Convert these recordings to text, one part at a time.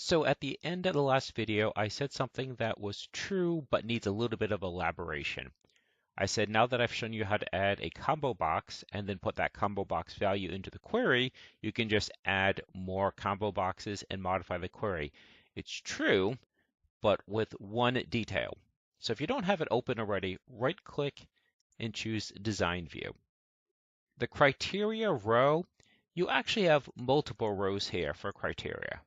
So at the end of the last video, I said something that was true but needs a little bit of elaboration. I said now that I've shown you how to add a combo box and then put that combo box value into the query, you can just add more combo boxes and modify the query. It's true, but with one detail. So if you don't have it open already, right-click and choose Design View. The criteria row, you actually have multiple rows here for criteria.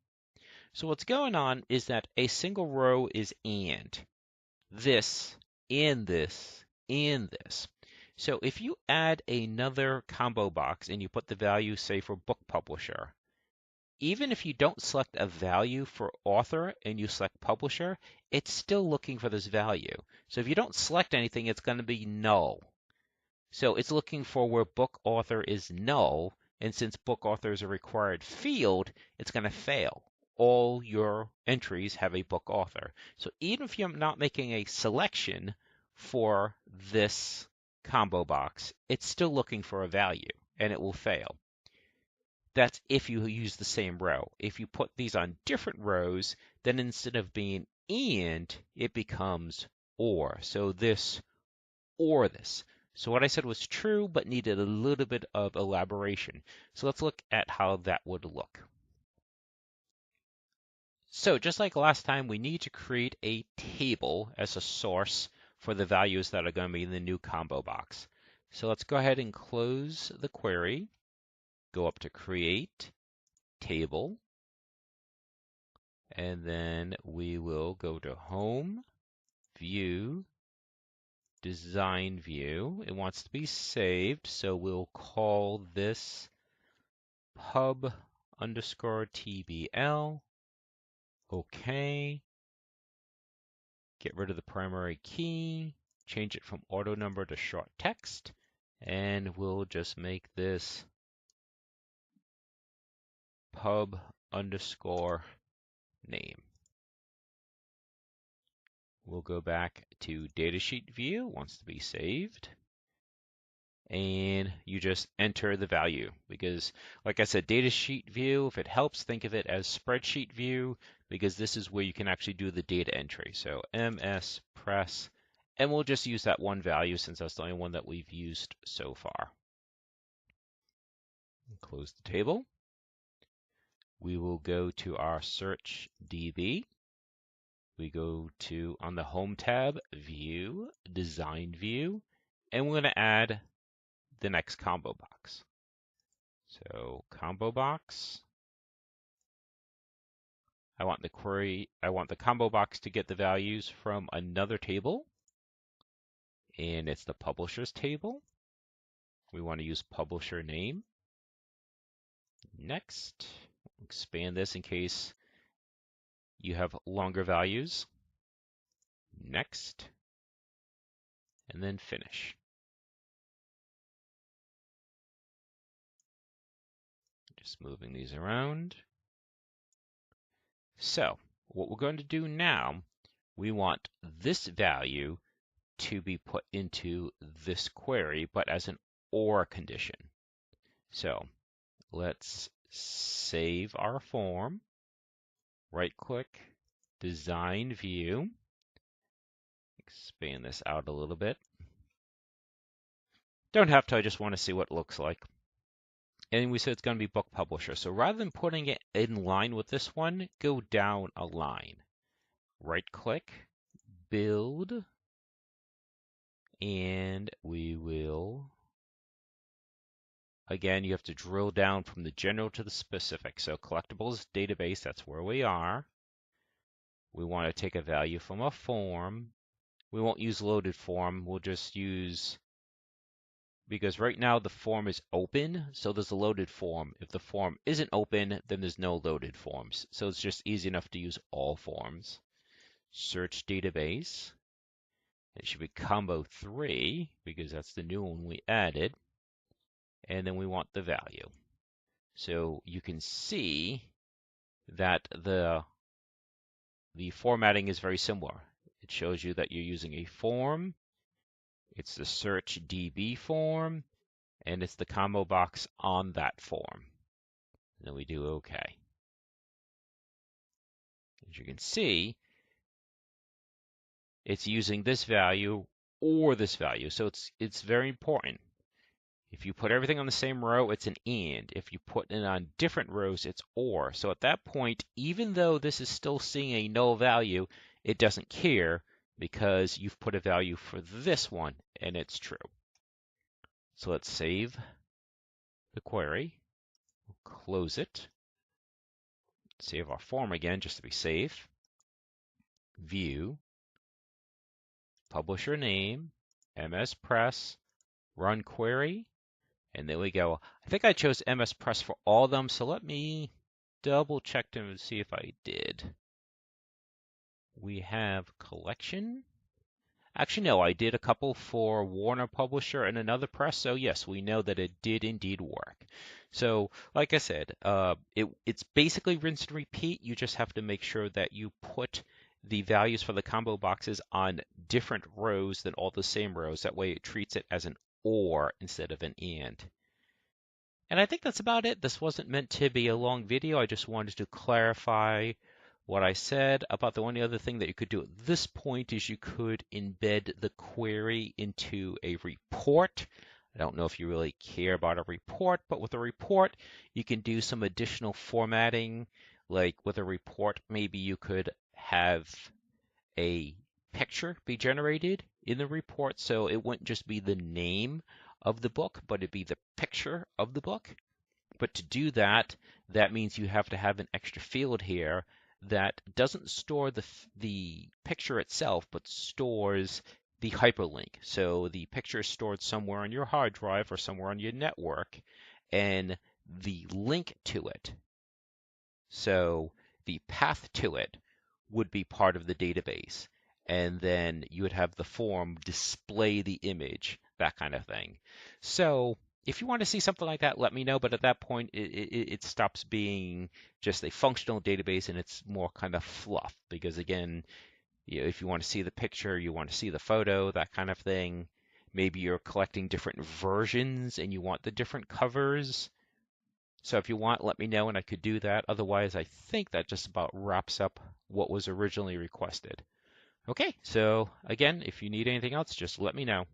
So what's going on is that a single row is and this, and this, and this. So if you add another combo box and you put the value, say, for book publisher, even if you don't select a value for author and you select publisher, it's still looking for this value. So if you don't select anything, it's going to be null. So it's looking for where book author is null, and since book author is a required field, it's going to fail. All your entries have a book author. So even if you're not making a selection for this combo box, it's still looking for a value, and it will fail. That's if you use the same row. If you put these on different rows, then instead of being and, it becomes or. So this or this. So what I said was true, but needed a little bit of elaboration. So let's look at how that would look. So just like last time, we need to create a table as a source for the values that are going to be in the new combo box. So let's go ahead and close the query, go up to Create, Table, and then we will go to Home, View, Design View. It wants to be saved, so we'll call this pub_tbl. OK. Get rid of the primary key, change it from auto number to short text, and we'll just make this pub_name. We'll go back to datasheet view, wants to be saved. And you just enter the value because, like I said, datasheet view, if it helps, think of it as spreadsheet view because this is where you can actually do the data entry. So MS press, and we'll just use that one value since that's the only one that we've used so far. Close the table. We will go to our search DB. We go to, on the Home tab, View, Design View, and we're going to add the next combo box. So combo box. I want the combo box to get the values from another table, and it's the publisher's table. We want to use publisher name. Next, expand this in case you have longer values. Next, and then finish. Just moving these around. So what we're going to do now, we want this value to be put into this query, but as an OR condition. So let's save our form, right-click, Design View, expand this out a little bit. Don't have to, I just want to see what it looks like. And we said it's going to be book publisher. So rather than putting it in line with this one, go down a line. Right-click, Build, and we will, again, you have to drill down from the general to the specific. So Collectibles database, that's where we are. We want to take a value from a form. We won't use loaded form. We'll just use, because right now the form is open, so there's a loaded form. If the form isn't open, then there's no loaded forms. So it's just easy enough to use all forms. Search database. It should be combo 3 because that's the new one we added. And then we want the value. So you can see that the formatting is very similar. It shows you that you're using a form. It's the search DB form, and it's the combo box on that form. And then we do OK. As you can see, it's using this value or this value. So it's very important. If you put everything on the same row, it's an and. If you put it on different rows, it's or. So at that point, even though this is still seeing a null value, it doesn't care because you've put a value for this one and it's true. So let's save the query, close it, save our form again just to be safe, view, publisher name, MS Press, run query, and there we go. I think I chose MS Press for all of them, so let me double check them and see if I did. We have collection. Actually, no, I did a couple for Warner Publisher and another press, so yes, we know that it did indeed work. So, like I said, it's basically rinse and repeat. You just have to make sure that you put the values for the combo boxes on different rows than all the same rows. That way it treats it as an or instead of an and. And I think that's about it. This wasn't meant to be a long video. I just wanted to clarify what I said about the only other thing that you could do at this point is you could embed the query into a report. I don't know if you really care about a report, but with a report, you can do some additional formatting. Like with a report, maybe you could have a picture be generated in the report, so it wouldn't just be the name of the book, but it'd be the picture of the book. But to do that, that means you have to have an extra field here that doesn't store the picture itself, but stores the hyperlink. So the picture is stored somewhere on your hard drive or somewhere on your network, and the link to it, so the path to it, would be part of the database. And then you would have the form display the image, that kind of thing. So if you want to see something like that, let me know. But at that point, it stops being just a functional database and it's more kind of fluff. Because again, if you want to see the picture, you want to see the photo, that kind of thing. Maybe you're collecting different versions and you want the different covers. So if you want, let me know and I could do that. Otherwise, I think that just about wraps up what was originally requested. Okay, so again, if you need anything else, just let me know.